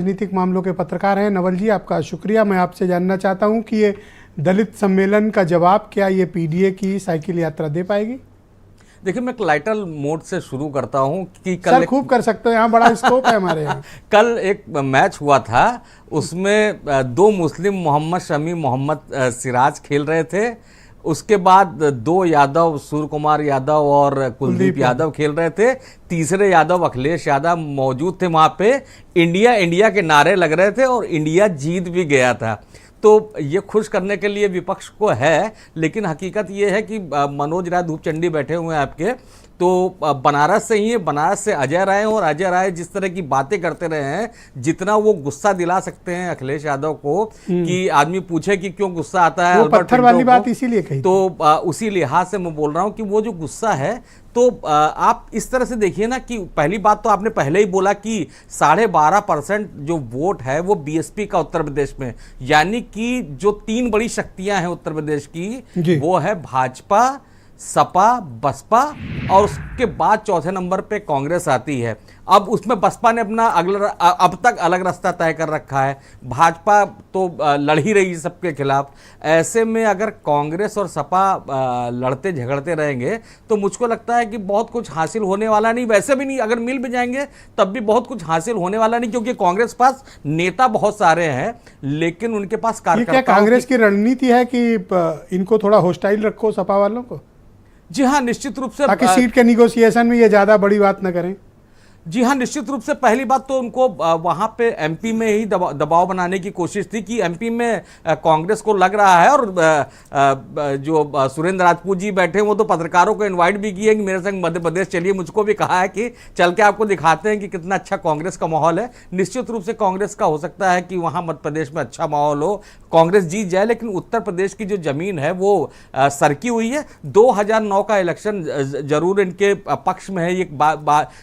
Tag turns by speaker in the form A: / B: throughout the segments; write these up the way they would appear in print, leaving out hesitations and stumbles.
A: राजनीतिक मामलों के पत्रकार हैं नवल जी, आपका शुक्रिया। मैं आपसे जानना चाहता हूं कि ये दलित सम्मेलन का जवाब क्या ये पीडीए की साइकिल यात्रा दे पाएगी?
B: देखिए, मैं एक लाइटर मोड से शुरू करता हूं कि
A: सर खूब कर सकते हो, यहाँ बड़ा स्कोप है हमारे यहाँ।
B: कल एक मैच हुआ था, उसमें दो मुस्लिम मोहम्मद शमी मोहम्मद सिराज खेल रहे थे। उसके बाद दो यादव सूर्य कुमार यादव और कुलदीप यादव खेल रहे थे। तीसरे यादव अखिलेश यादव मौजूद थे वहां पे। इंडिया इंडिया के नारे लग रहे थे और इंडिया जीत भी गया था। तो ये खुश करने के लिए विपक्ष को है, लेकिन हकीकत ये है कि मनोज राय धूपचंडी बैठे हुए हैं आपके, तो बनारस से ही है, बनारस से अजय राय, और अजय राय जिस तरह की बातें करते रहे हैं, जितना वो गुस्सा दिला सकते हैं अखिलेश यादव को कि आदमी पूछे कि क्यों गुस्सा आता है,
A: वो पत्थर वाली बात इसीलिए कही।
B: तो उसी लिहाज से मैं बोल रहा हूं कि वो जो गुस्सा है, तो आप इस तरह से देखिए ना कि पहली बात तो आपने पहले ही बोला कि 12.5% जो वोट है वो बीएसपी का उत्तर प्रदेश में, यानी कि जो तीन बड़ी शक्तियां हैं उत्तर प्रदेश की, वो है भाजपा, सपा, बसपा, और उसके बाद चौथे नंबर पे कांग्रेस आती है। अब उसमें बसपा ने अपना अब तक अलग रास्ता तय कर रखा है, भाजपा तो लड़ ही रही है सबके खिलाफ। ऐसे में अगर कांग्रेस और सपा लड़ते झगड़ते रहेंगे तो मुझको लगता है कि बहुत कुछ हासिल होने वाला नहीं। वैसे भी नहीं, अगर मिल भी जाएंगे तब भी बहुत कुछ हासिल होने वाला नहीं, क्योंकि कांग्रेस पास नेता बहुत सारे हैं लेकिन उनके पास कार्यकर्ता।
A: क्या कांग्रेस की रणनीति है कि इनको थोड़ा होस्टाइल रखो सपा वालों को?
B: जी हाँ, निश्चित रूप से,
A: ताकि सीट के निगोशिएशन में ये ज्यादा बड़ी बात न करें।
B: जी हाँ, निश्चित रूप से पहली बात तो उनको वहां पे एमपी में ही दबाव बनाने की कोशिश थी कि एमपी में कांग्रेस को लग रहा है, और जो सुरेंद्र राजपूत जी बैठे हैं वो तो पत्रकारों को इनवाइट भी किए कि मेरे संग मध्य प्रदेश चलिए। मुझको भी कहा है कि चल के आपको दिखाते हैं कि कितना अच्छा कांग्रेस का माहौल है। निश्चित रूप से कांग्रेस का हो सकता है कि वहां मध्य प्रदेश में अच्छा माहौल हो, कांग्रेस जीत जाए, लेकिन उत्तर प्रदेश की जो जमीन है वो सरकी हुई है। 2009 का इलेक्शन जरूर इनके पक्ष में है।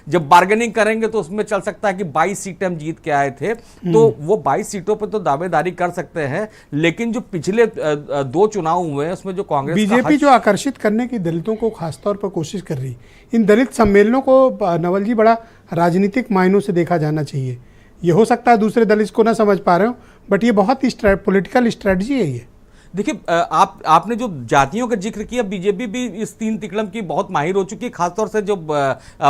B: जब बार्गेनिंग करेंगे तो उसमें चल सकता है कि 22 सीटें हम जीत के आए थे, तो वो 22 सीटों पे तो दावेदारी कर सकते हैं। लेकिन जो पिछले दो चुनाव हुए हैं उसमें जो कांग्रेस
A: बीजेपी जो आकर्षित करने की दलितों को खासतौर पर कोशिश कर रही, इन दलित सम्मेलनों को नवल जी बड़ा राजनीतिक मायनों से देखा जाना चाहिए। ये हो सकता है दूसरे दल इसको ना समझ पा रहे हो, बट ये बहुत ही पॉलिटिकल स्ट्रेटजी है ये।
B: देखिए, आपने जो जातियों का जिक्र किया, बीजेपी भी इस तीन तिकड़म की बहुत माहिर हो चुकी है। खासतौर से जो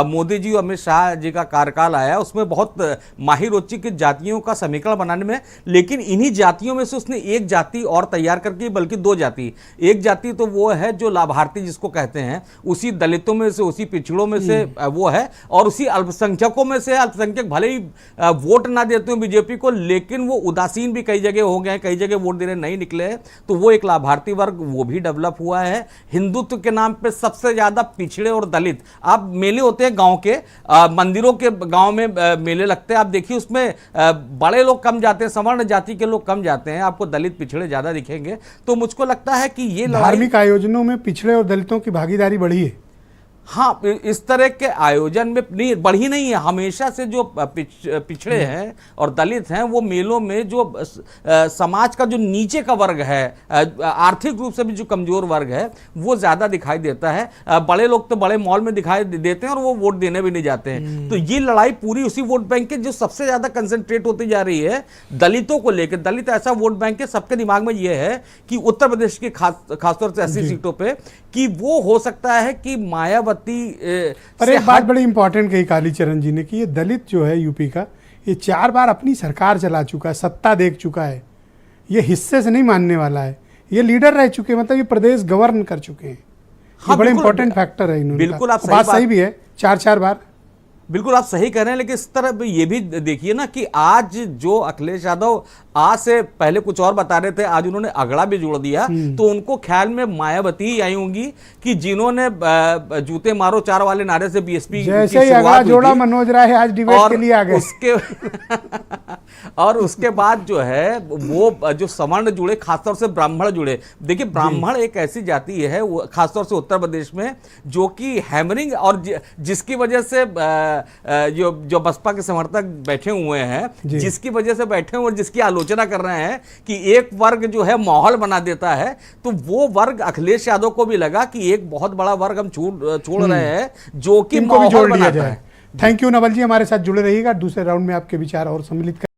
B: मोदी जी और अमित शाह जी का कार्यकाल आया उसमें बहुत माहिर हो चुकी जातियों का समीकरण बनाने में। लेकिन इन्हीं जातियों में से उसने एक जाति और तैयार करके, बल्कि दो जाति, एक जाति तो वो है जो लाभार्थी जिसको कहते हैं, उसी दलितों में से, उसी पिछड़ों में से वो है, और उसी अल्पसंख्यकों में से। अल्पसंख्यक भले ही वोट ना देते हो बीजेपी को, लेकिन वो उदासीन भी कई जगह हो गए हैं, कई जगह वोट देने नहीं निकले हैं, तो वो एक लाभार्थी वर्ग वो भी डेवलप हुआ है। हिंदुत्व के नाम पे सबसे ज्यादा पिछड़े और दलित, आप मेले होते हैं गांव के, मंदिरों के गांव में मेले लगते हैं, आप देखिए उसमें बड़े लोग कम जाते हैं, सवर्ण जाति के लोग कम जाते हैं, आपको दलित पिछड़े ज्यादा दिखेंगे। तो मुझको लगता है कि ये
A: धार्मिक आयोजनों में पिछड़े और दलितों की भागीदारी बढ़ी है।
B: हाँ, इस तरह के आयोजन में नहीं बढ़ी नहीं है, हमेशा से जो पिछड़े हैं और दलित हैं वो मेलों में जो समाज का जो नीचे का वर्ग है, आर्थिक रूप से भी जो कमजोर वर्ग है, वो ज्यादा दिखाई देता है। बड़े लोग तो बड़े मॉल में दिखाई देते हैं और वो वोट देने भी नहीं जाते हैं। तो ये लड़ाई पूरी उसी वोट बैंक के जो सबसे ज्यादा कंसंट्रेट होती जा रही है दलितों को लेकर। दलित ऐसा वोट बैंक है, सबके दिमाग में ये है कि उत्तर प्रदेश की खासतौर से 80 सीटों पर कि वो हो सकता है कि मायावती।
A: पर एक बात बड़ी इंपॉर्टेंट कही कालीचरण जी ने कि ये दलित जो है यूपी का, ये 4 बार अपनी सरकार चला चुका है, सत्ता देख चुका है, ये हिस्से से नहीं मानने वाला है, ये लीडर रह चुके हैं, मतलब ये प्रदेश गवर्न कर चुके हैं।
B: हाँ,
A: बड़े इंपॉर्टेंट फैक्टर है इन्होंने।
B: बिल्कुल आप
A: बात सही भी है, 4 बार
B: बिल्कुल आप सही कह रहे हैं। लेकिन इस तरह ये भी देखिए ना कि आज जो अखिलेश यादव आज से पहले कुछ और बता रहे थे, आज उन्होंने अगड़ा भी जोड़ दिया, तो उनको ख्याल में मायावती ही आई होंगी कि जिन्होंने जूते मारो 4 वाले नारे से बीएसपी
A: जैसे ही अगड़ा जोड़ा मनोज राय आज डिबेट के लिए आ गए।
B: और उसके बाद जो है वो जो सवर्ण जुड़े, खासतौर से ब्राह्मण जुड़े। देखिए, ब्राह्मण एक ऐसी जाति है खासतौर से उत्तर प्रदेश में जो कि हैमरिंग, और जिसकी वजह से जो बसपा के समर्थक बैठे हुए हैं, जिसकी वजह से बैठे हुए और जिसकी आलोचना कर रहे हैं कि एक वर्ग जो है माहौल बना देता है, तो वो वर्ग अखिलेश यादव को भी लगा कि एक बहुत बड़ा वर्ग हम छोड़ रहे हैं जो कि माहौल बनाता है।
A: थैंक यू नवल जी, हमारे साथ जुड़े रहिएगा। दूसरे राउंड में आपके विचार और सम्मिलित